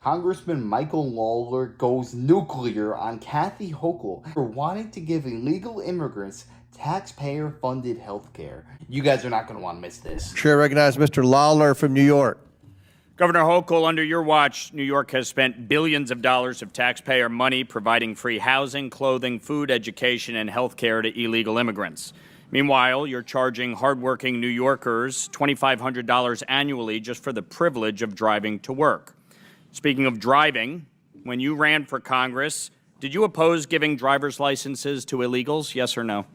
Congressman Michael Lawler goes nuclear on Kathy Hochul for wanting to give illegal immigrants taxpayer-funded health care. You guys are not going to want to miss this. Chair recognizes Mr. Lawler from New York. Governor Hochul, under your watch, New York has spent billions of dollars of taxpayer money providing free housing, clothing, food, education, and health care to illegal immigrants. Meanwhile, you're charging hardworking New Yorkers $2,500 annually just for the privilege of driving to work. Speaking of driving, when you ran for Congress, did you oppose giving driver's licenses to illegals, yes or no?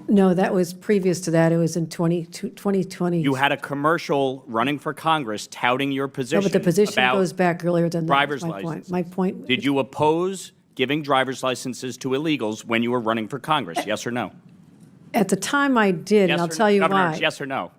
No, that was previous to that. It was in 2020. You had a commercial running for Congress touting your position. No, but the position about goes back earlier than that. driver's My point. licenses. My point. Did you oppose giving driver's licenses to illegals when you were running for Congress, yes or no? At the time I did, and I'll tell you Governor, why. yes or no?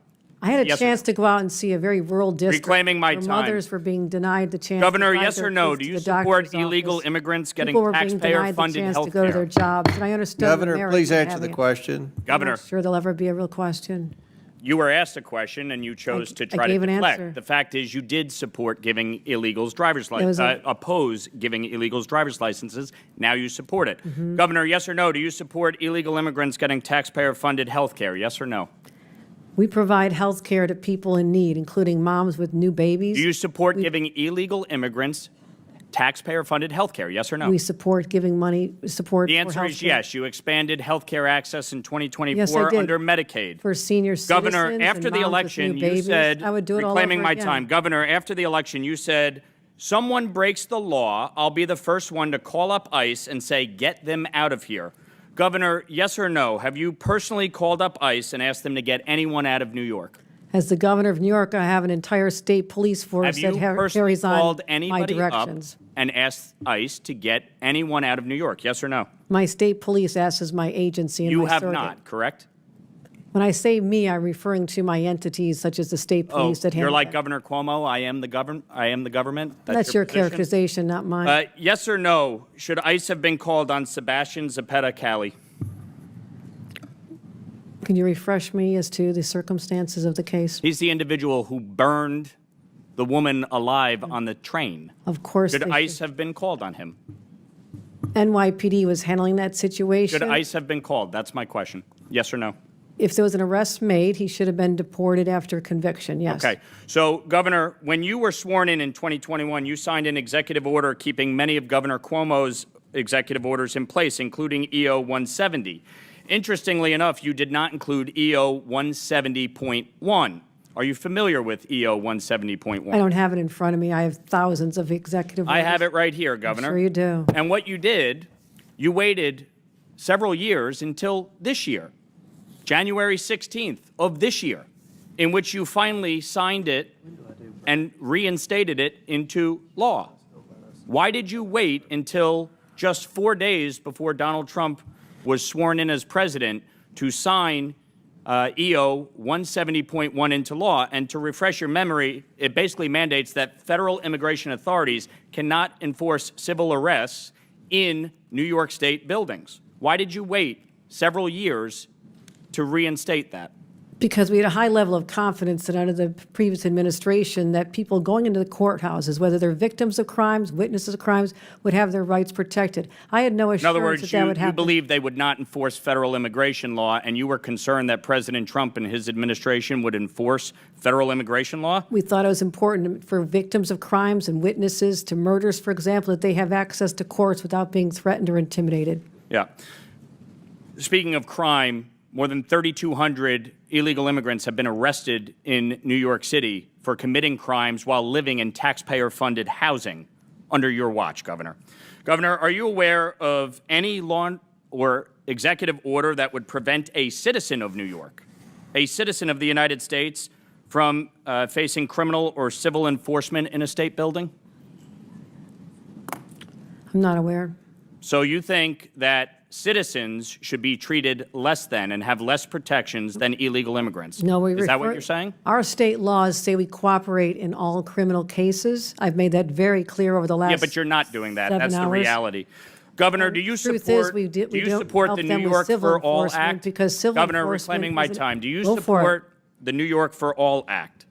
I had a yes chance to go out and see a very rural district Reclaiming my where time. mothers were being denied the chance Governor, to drive yes their or no? kids Do to you the support doctor's illegal office. immigrants getting People were being denied the taxpayer-funded chance health to go to their care? jobs, and I understood the Governor, merits please of answer the having it. question. I'm Governor, not sure there'll ever be a real question. you were asked a question and you chose to try to gave an deflect. answer. The fact is you did support giving illegals driver's It was licenses, oppose giving illegals driver's licenses. Now you support it. Mm-hmm. Governor, yes or no? Do you support illegal immigrants getting taxpayer-funded health care, yes or no? We provide health care to people in need, including moms with new babies. Do you support giving illegal immigrants taxpayer-funded health care, yes or no? We support giving money, support The for answer is healthcare yes. You expanded health care access in 2024 Yes, I did. under Medicaid. for senior citizens Governor, and after the moms with election, new you babies. said, I would do it all reclaiming over my again. time, Governor, after the election, you said, someone breaks the law, I'll be the first one to call up ICE and say, get them out of here. Governor, yes or no, have you personally called up ICE and asked them to get anyone out of New York? As the governor of New York, I have an entire state police force Have you that personally carries on called my anybody up directions. and asked ICE to get anyone out of New York, yes or no? My state police acts as my agency and You my have surrogate. not, correct? When I say me, I'm referring to my entities such as the state police that handle You're like that. Governor Cuomo, I am the government? That's your position? characterization, not mine. Yes or no, should ICE have been called on Sebastian Zapata Cali? Can you refresh me as to the circumstances of the case? He's the individual who burned the woman alive on the train. Of course, Should they ICE have been called on him? NYPD was handling that situation. Should ICE have been called? That's my question. Yes or no? If there was an arrest made, he should have been deported after conviction, yes. Okay. So, Governor, when you were sworn in 2021, you signed an executive order keeping many of Governor Cuomo's executive orders in place, including EO 170. Interestingly enough, you did not include EO 170.1. Are you familiar with EO 170.1? I don't have it in front of me. I have thousands of executive orders. I have it right here, Governor. I'm sure you do. And what you did, you waited several years until this year, January 16th of this year, in which you finally signed it and reinstated it into law. Why did you wait until just 4 days before Donald Trump was sworn in as president to sign EO 170.1 into law? And to refresh your memory, it basically mandates that federal immigration authorities cannot enforce civil arrests in New York State buildings. Why did you wait several years to reinstate that? Because we had a high level of confidence that under the previous administration that people going into the courthouses, whether they're victims of crimes, witnesses of crimes, would have their rights protected. I had no In other assurance words, that that would you happen. believe they would not enforce federal immigration law, and you were concerned that President Trump and his administration would enforce federal immigration law? We thought it was important for victims of crimes and witnesses to murders, for example, that they have access to courts without being threatened or intimidated. Yeah. Speaking of crime, more than 3,200 illegal immigrants have been arrested in New York City for committing crimes while living in taxpayer-funded housing under your watch, Governor. Governor, are you aware of any law or executive order that would prevent a citizen of New York, a citizen of the United States, from facing criminal or civil enforcement in a state building? I'm not aware. So you think that citizens should be treated less than and have less protections than illegal immigrants? No, Is that what you're saying? Our state laws say we cooperate in all criminal cases. I've made that very clear over the last Yeah, but you're not doing that. 7 That's the hours. reality. Governor, do you Truth support, is, we do you don't support help the New them with York civil for All enforcement Act? because civil Governor, enforcement reclaiming my isn't- time. Do you Go for it. support the New York for All Act?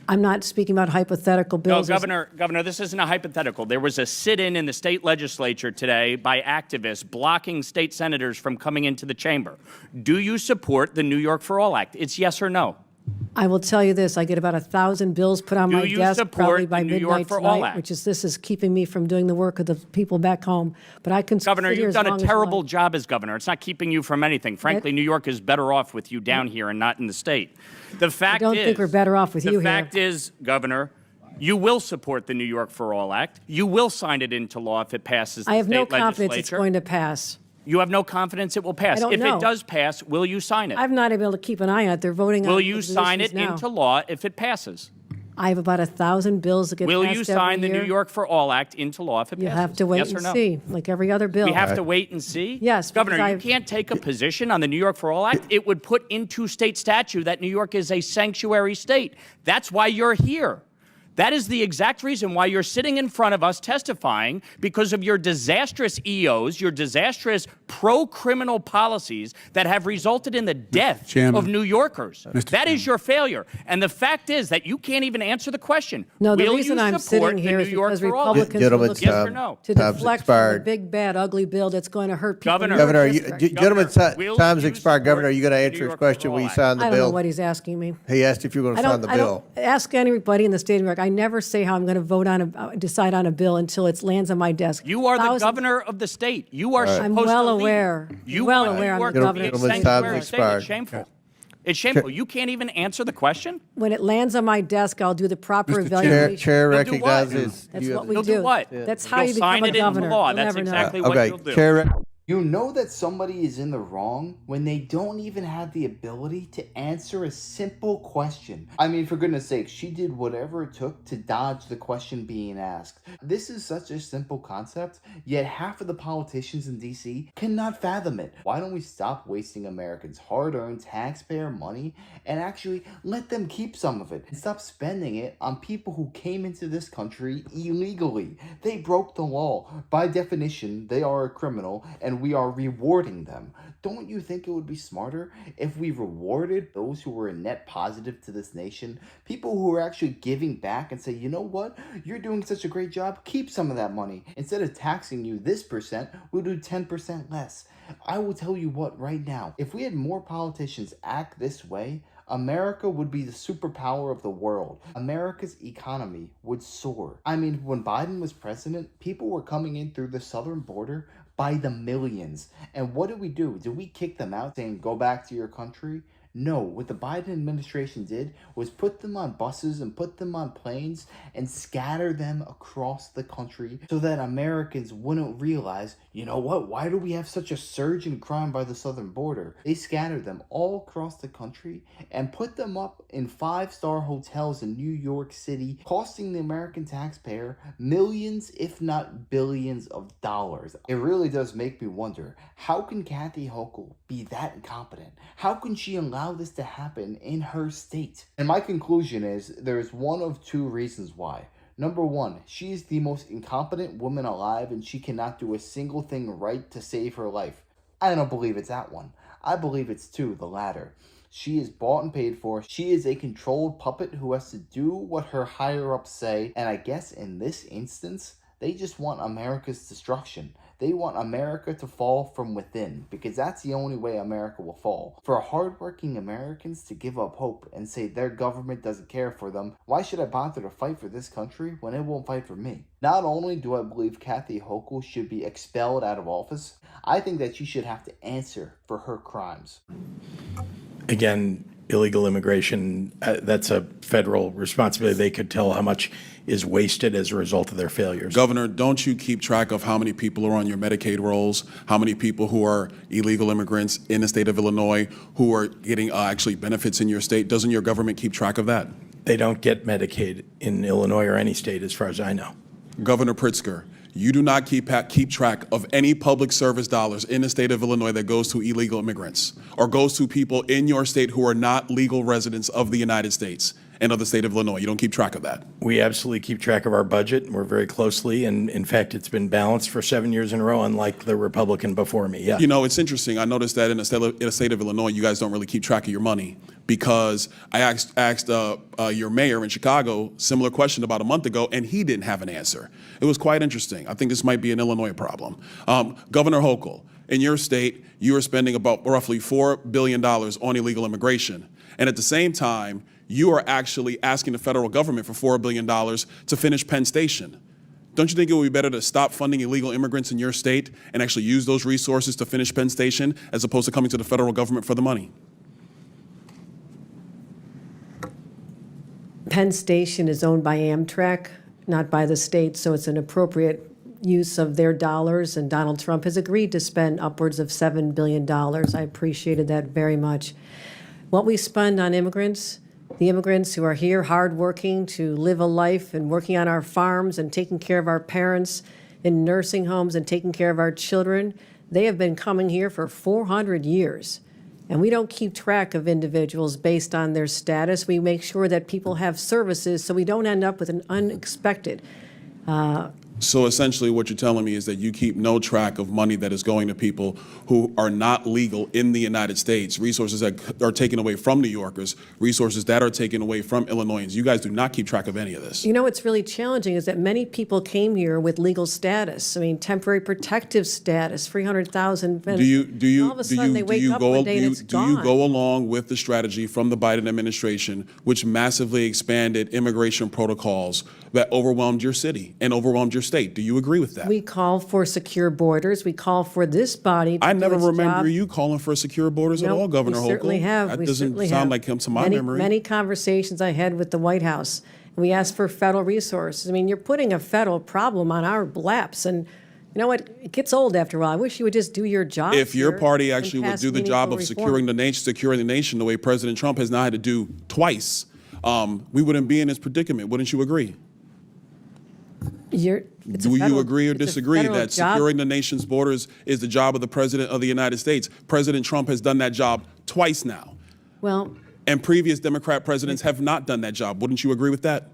I'm not speaking about hypothetical No, bills. Governor, this isn't a hypothetical. There was a sit-in in the state legislature today by activists blocking state senators from coming into the chamber. Do you support the New York for All Act? It's yes or no. I will tell you this, I get about 1,000 bills put on my you desk support probably by the New York midnight for All tonight, Act? which is, this is keeping me from doing the work of the people back home. But I can Governor, sit here you've as done long a as you terrible like. job as governor. It's not keeping you from anything. Frankly, New York is better off with you down here and not in the state. The fact don't think we're better off with you The here. fact is, Governor, you will support the New York for All Act. You will sign it into law if it passes the I have state no legislature. confidence it's going to pass. You have no confidence it will pass. I don't If know. it does pass, will you sign it? I'm not able to keep an eye on it. They're voting on Will the you sign it positions now. into law if it passes? I have about 1,000 bills that get Will passed you every sign the year. New York for All Act into law if it You'll passes? have to wait yes or and no? see, like every other bill. We have to wait and see? Yes, Governor, because you I've- can't take a position on the New York for All Act. It would put into state statute that New York is a sanctuary state. That's why you're here. That is the exact reason why you're sitting in front of us testifying, because of your disastrous EOs, your disastrous pro-criminal policies that have resulted in the death Chairman. of New Yorkers. Mr. That is your failure. And the fact is that you can't even answer the question. No, the Will reason you I'm support sitting the here New is York because for All Act? Republicans are Gentlemen, looking Yes or no? to time's deflect from the expired. big, bad, ugly bill that's going to hurt people. Governor. in your Governor, district. gentlemen, will time's you expired. Governor, are you going to support answer the New his York question? for Will you All sign the I don't know bill? what he's asking me. He asked if you were going to sign the I bill. don't ask anybody in the state of New York. I never say how I'm going to vote on decide on a bill until it lands on my desk. You are the Thousands- governor of the state. You are supposed I'm to well lead. aware. You Well want aware New I'm York the to governor be of a the state. sanctuary Time's state. expired. It's shameful. It's shameful. You can't even answer the question? When it lands on my desk, I'll do the proper Mr. Chair- evaluation. Chair You'll do what? recognizes. That's you what have we You'll do. do what? That's how You'll you become sign a it into governor. law. You'll That's never know. exactly what Okay, you'll do. Chair. You know that somebody is in the wrong when they don't even have the ability to answer a simple question. I mean, for goodness sake, she did whatever it took to dodge the question being asked. This is such a simple concept, yet half of the politicians in DC cannot fathom it. Why don't we stop wasting Americans' hard-earned taxpayer money and actually let them keep some of it and stop spending it on people who came into this country illegally? They broke the law. By definition, they are a criminal, and we are rewarding them. Don't you think it would be smarter if we rewarded those who were a net positive to this nation? People who are actually giving back and say, you know what? You're doing such a great job. Keep some of that money. Instead of taxing you this percent, we'll do 10% less. I will tell you what right now. If we had more politicians act this way, America would be the superpower of the world. America's economy would soar. I mean, when Biden was president, people were coming in through the southern border by the millions. And what did we do? Did we kick them out saying, go back to your country? No, what the Biden administration did was put them on buses and put them on planes and scatter them across the country so that Americans wouldn't realize, you know what, why do we have such a surge in crime by the southern border? They scattered them all across the country and put them up in 5-star hotels in New York City, costing the American taxpayer millions, if not billions of dollars. It really does make me wonder, how can Kathy Hochul be that incompetent? How can she allow this to happen in her state? And my conclusion is there's one of two reasons why. Number one, she is the most incompetent woman alive and she cannot do a single thing right to save her life. I don't believe it's that one. I believe it's two, the latter. She is bought and paid for. She is a controlled puppet who has to do what her higher-ups say. And I guess in this instance, they just want America's destruction. They want America to fall from within, because that's the only way America will fall. For hardworking Americans to give up hope and say their government doesn't care for them, why should I bother to fight for this country when it won't fight for me? Not only do I believe Kathy Hochul should be expelled out of office, I think that she should have to answer for her crimes. Again, illegal immigration, that's a federal responsibility. They could tell how much is wasted as a result of their failures. Governor, don't you keep track of how many people are on your Medicaid rolls, how many people who are illegal immigrants in the state of Illinois who are getting actually benefits in your state? Doesn't your government keep track of that? They don't get Medicaid in Illinois or any state, as far as I know. Governor Pritzker, you do not keep track of any public service dollars in the state of Illinois that goes to illegal immigrants or goes to people in your state who are not legal residents of the United States. and of the state of Illinois? You don't keep track of that. We absolutely keep track of our budget, and we're very closely, and in fact, it's been balanced for 7 years in a row, unlike the Republican before me, yeah. You know, it's interesting. I noticed that in the state of Illinois, you guys don't really keep track of your money, because I asked your mayor in Chicago similar question about a month ago, and he didn't have an answer. It was quite interesting. I think this might be an Illinois problem. Governor Hochul, in your state, you are spending about roughly $4 billion on illegal immigration. And at the same time, you are actually asking the federal government for $4 billion to finish Penn Station. Don't you think it would be better to stop funding illegal immigrants in your state and actually use those resources to finish Penn Station as opposed to coming to the federal government for the money? Penn Station is owned by Amtrak, not by the state, so it's an appropriate use of their dollars, and Donald Trump has agreed to spend upwards of $7 billion. I appreciated that very much. What we spend on immigrants, the immigrants who are here hardworking to live a life and working on our farms and taking care of our parents in nursing homes and taking care of our children, they have been coming here for 400 years. And we don't keep track of individuals based on their status. We make sure that people have services so we don't end up with an unexpected. So essentially what you're telling me is that you keep no track of money that is going to people who are not legal in the United States, resources that are taken away from New Yorkers, resources that are taken away from Illinoisans. You guys do not keep track of any of this. You know what's really challenging is that many people came here with legal status. I mean, temporary protective status, 300,000. Do you all of a sudden they wake up one day and it's do you gone. go along with the strategy from the Biden administration, which massively expanded immigration protocols that overwhelmed your city and overwhelmed your state? Do you agree with that? We call for secure borders. We call for this body to I do never its remember job. you calling for secure borders at No, all, Governor Hochul. We certainly have. That We doesn't certainly sound have. like him to my memory. Many conversations I had with the White House, and we asked for federal resources. I mean, you're putting a federal problem on our laps, and you know what? It gets old after a while. I wish you would just do your job. If your here party and actually would pass do the job meaningful of reform. securing the nation the way President Trump has now had to do twice, we wouldn't be in this predicament. Wouldn't you agree? Do you agree or disagree that securing the nation's borders is the job of the President of the United States? President Trump has done that job twice now. Well, And previous Democrat presidents have not done that job. Wouldn't you agree with that?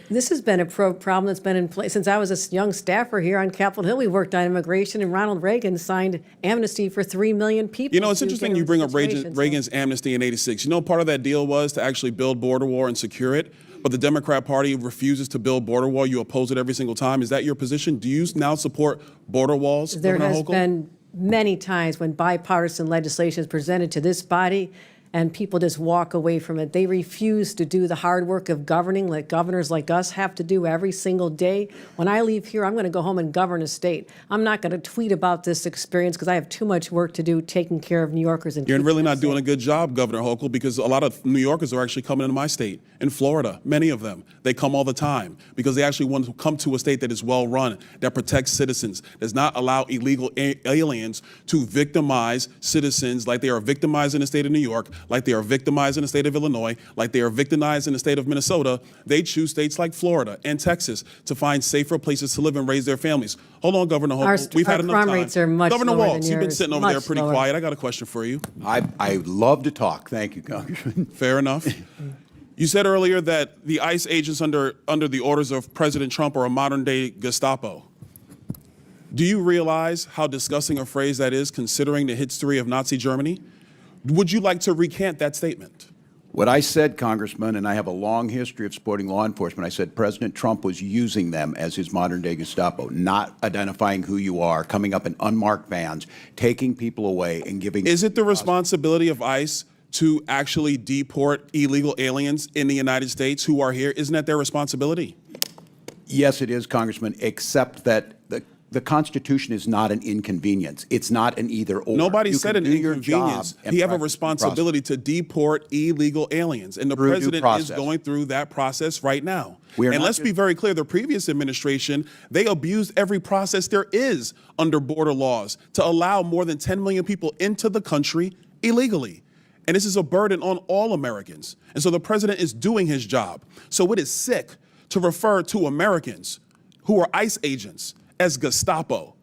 this has been a problem that's been in place since I was a young staffer here on Capitol Hill. We worked on immigration, and Ronald Reagan signed amnesty for 3 million people. You know, it's to interesting get you bring up situations. Reagan's amnesty in '86. You know, part of that deal was to actually build border wall and secure it, but the Democrat Party refuses to build border wall. You oppose it every single time. Is that your position? Do you now support border walls, There Governor has Hochul? been many times when bipartisan legislation is presented to this body and people just walk away from it. They refuse to do the hard work of governing that governors like us have to do every single day. When I leave here, I'm going to go home and govern a state. I'm not going to tweet about this experience because I have too much work to do taking care of New Yorkers. And You're keeping really them not doing a safe. good job, Governor Hochul, because a lot of New Yorkers are actually coming into my state, in Florida, many of them. They come all the time because they actually want to come to a state that is well run, that protects citizens, does not allow illegal aliens to victimize citizens like they are victimized in the state of New York, like they are victimized in the state of Illinois, like they are victimized in the state of Minnesota. They choose states like Florida and Texas to find safer places to live and raise their families. Hold on, Governor Hochul. We've had enough crime time. rates are much Governor lower Walz, than you've been yours, sitting over there much pretty lower. quiet. I got a question for you. I love to talk. Thank you, Congressman. Fair enough. You said earlier that the ICE agents under the orders of President Trump are a modern-day Gestapo. Do you realize how disgusting a phrase that is, considering the history of Nazi Germany? Would you like to recant that statement? What I said, Congressman, and I have a long history of supporting law enforcement, I said President Trump was using them as his modern-day Gestapo, not identifying who you are, coming up in unmarked vans, taking people away and giving... Is it the responsibility of ICE to actually deport illegal aliens in the United States who are here? Isn't that their responsibility? Yes, it is, Congressman, except that the Constitution is not an inconvenience. It's not an either-or. Nobody You said can an do your job inconvenience. and He have a practice due responsibility to deport illegal aliens, and the Through due president is process. going through that process right now. We are And not let's just- be very clear, the previous administration, they abused every process there is under border laws to allow more than 10 million people into the country illegally. And this is a burden on all Americans. And so the president is doing his job. So it is sick to refer to Americans who are ICE agents as Gestapo.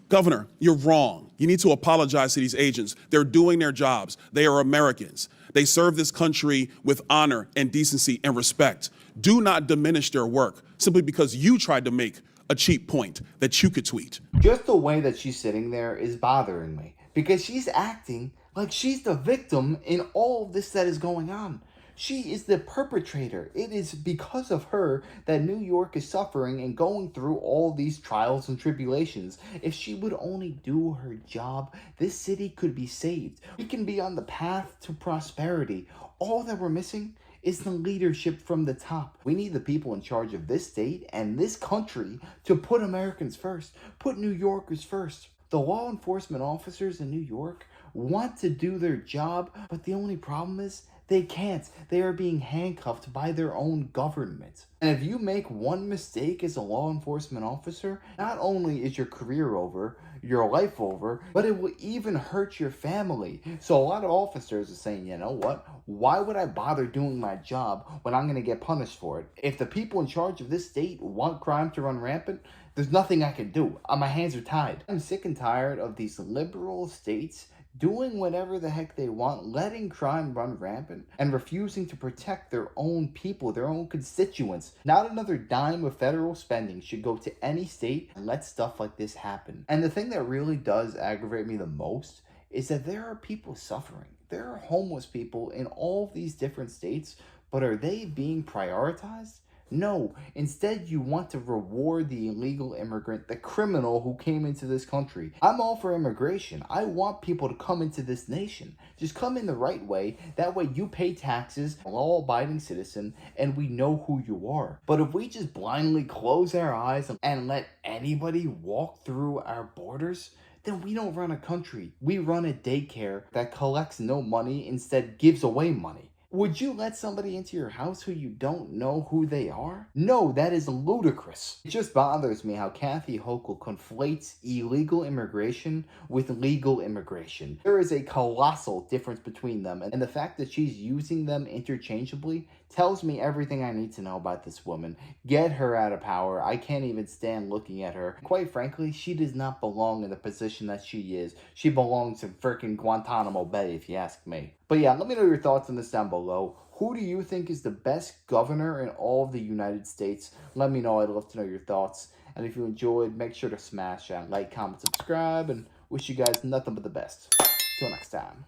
Governor, you're wrong. You need to apologize to these agents. They're doing their jobs. They are Americans. They serve this country with honor and decency and respect. Do not diminish their work simply because you tried to make a cheap point that you could tweet. Just the way that she's sitting there is bothering me because she's acting like she's the victim in all of this that is going on. She is the perpetrator. It is because of her that New York is suffering and going through all these trials and tribulations. If she would only do her job, this city could be saved. We can be on the path to prosperity. All that we're missing is the leadership from the top. We need the people in charge of this state and this country to put Americans first, put New Yorkers first. The law enforcement officers in New York want to do their job, but the only problem is they can't. They are being handcuffed by their own government. And if you make one mistake as a law enforcement officer, not only is your career over, your life over, but it will even hurt your family. So a lot of officers are saying, you know what? Why would I bother doing my job when I'm going to get punished for it? If the people in charge of this state want crime to run rampant, there's nothing I can do. My hands are tied. I'm sick and tired of these liberal states doing whatever the heck they want, letting crime run rampant, and refusing to protect their own people, their own constituents. Not another dime of federal spending should go to any state and let stuff like this happen. And the thing that really does aggravate me the most is that there are people suffering. There are homeless people in all of these different states, but are they being prioritized? No, instead you want to reward the illegal immigrant, the criminal who came into this country. I'm all for immigration. I want people to come into this nation. Just come in the right way. That way you pay taxes, a law-abiding citizen, and we know who you are. But if we just blindly close our eyes and let anybody walk through our borders, then we don't run a country. We run a daycare that collects no money, instead gives away money. Would you let somebody into your house who you don't know who they are? No, that is ludicrous. It just bothers me how Kathy Hochul conflates illegal immigration with legal immigration. There is a colossal difference between them, and the fact that she's using them interchangeably tells me everything I need to know about this woman. Get her out of power. I can't even stand looking at her. Quite frankly, she does not belong in the position that she is. She belongs in freaking Guantanamo Bay, if you ask me. But yeah, let me know your thoughts on this down below. Who do you think is the best governor in all of the United States? Let me know. I'd love to know your thoughts. And if you enjoyed, make sure to smash that like, comment, subscribe, and wish you guys nothing but the best. Till next time.